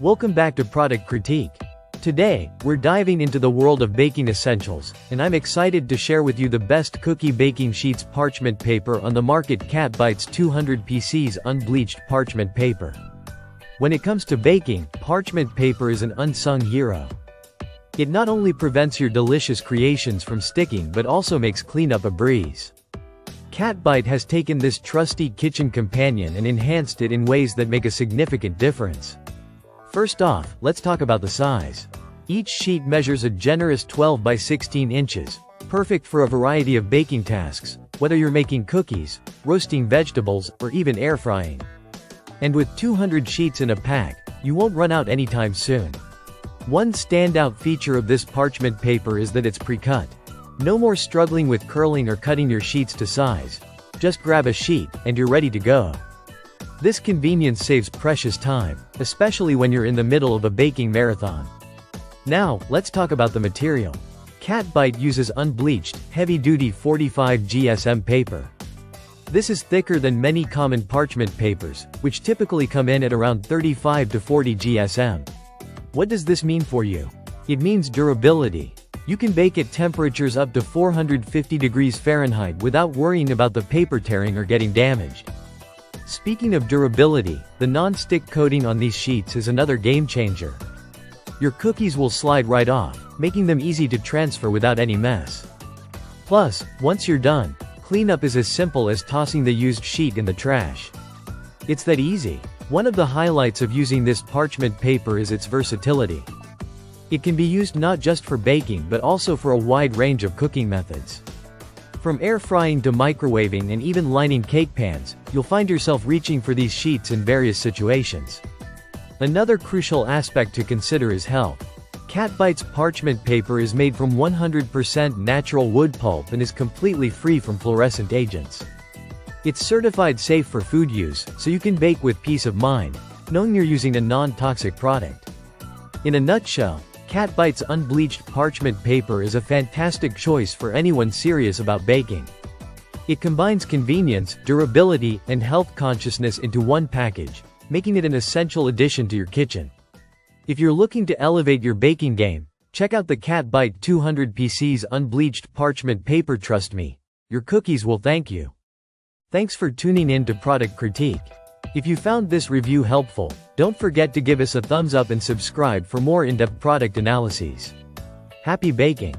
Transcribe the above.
Welcome back to Product Critique. Today, we're diving into the world of baking essentials, and I'm excited to share with you the best cookie baking sheets parchment paper on the market. Katbite's 200 PCs unbleached parchment paper. When it comes to baking, parchment paper is an unsung hero. It not only prevents your delicious creations from sticking but also makes cleanup a breeze. Katbite has taken this trusty kitchen companion and enhanced it in ways that make a significant difference. First off, let's talk about the size. Each sheet measures a generous 12 by 16 inches, perfect for a variety of baking tasks, whether you're making cookies, roasting vegetables, or even air frying. And with 200 sheets in a pack, you won't run out anytime soon. One standout feature of this parchment paper is that it's pre-cut. No more struggling with curling or cutting your sheets to size. Just grab a sheet, and you're ready to go. This convenience saves precious time, especially when you're in the middle of a baking marathon. Now, let's talk about the material. Katbite uses unbleached, heavy-duty 45 GSM paper. This is thicker than many common parchment papers, which typically come in at around 35 to 40 GSM. What does this mean for you? It means durability. You can bake at temperatures up to 450 degrees Fahrenheit without worrying about the paper tearing or getting damaged. Speaking of durability, the non-stick coating on these sheets is another game-changer. Your cookies will slide right off, making them easy to transfer without any mess. Plus, once you're done, cleanup is as simple as tossing the used sheet in the trash. It's that easy. One of the highlights of using this parchment paper is its versatility. It can be used not just for baking but also for a wide range of cooking methods. From air frying to microwaving and even lining cake pans, you'll find yourself reaching for these sheets in various situations. Another crucial aspect to consider is health. Katbite's parchment paper is made from 100% natural wood pulp and is completely free from fluorescent agents. It's certified safe for food use, so you can bake with peace of mind, knowing you're using a non-toxic product. In a nutshell, Katbite's unbleached parchment paper is a fantastic choice for anyone serious about baking. It combines convenience, durability, and health consciousness into one package, making it an essential addition to your kitchen. If you're looking to elevate your baking game, check out the Katbite 200 PCs unbleached parchment paper. Trust me, your cookies will thank you. Thanks for tuning in to Product Critique. If you found this review helpful, don't forget to give us a thumbs up and subscribe for more in-depth product analyses. Happy baking!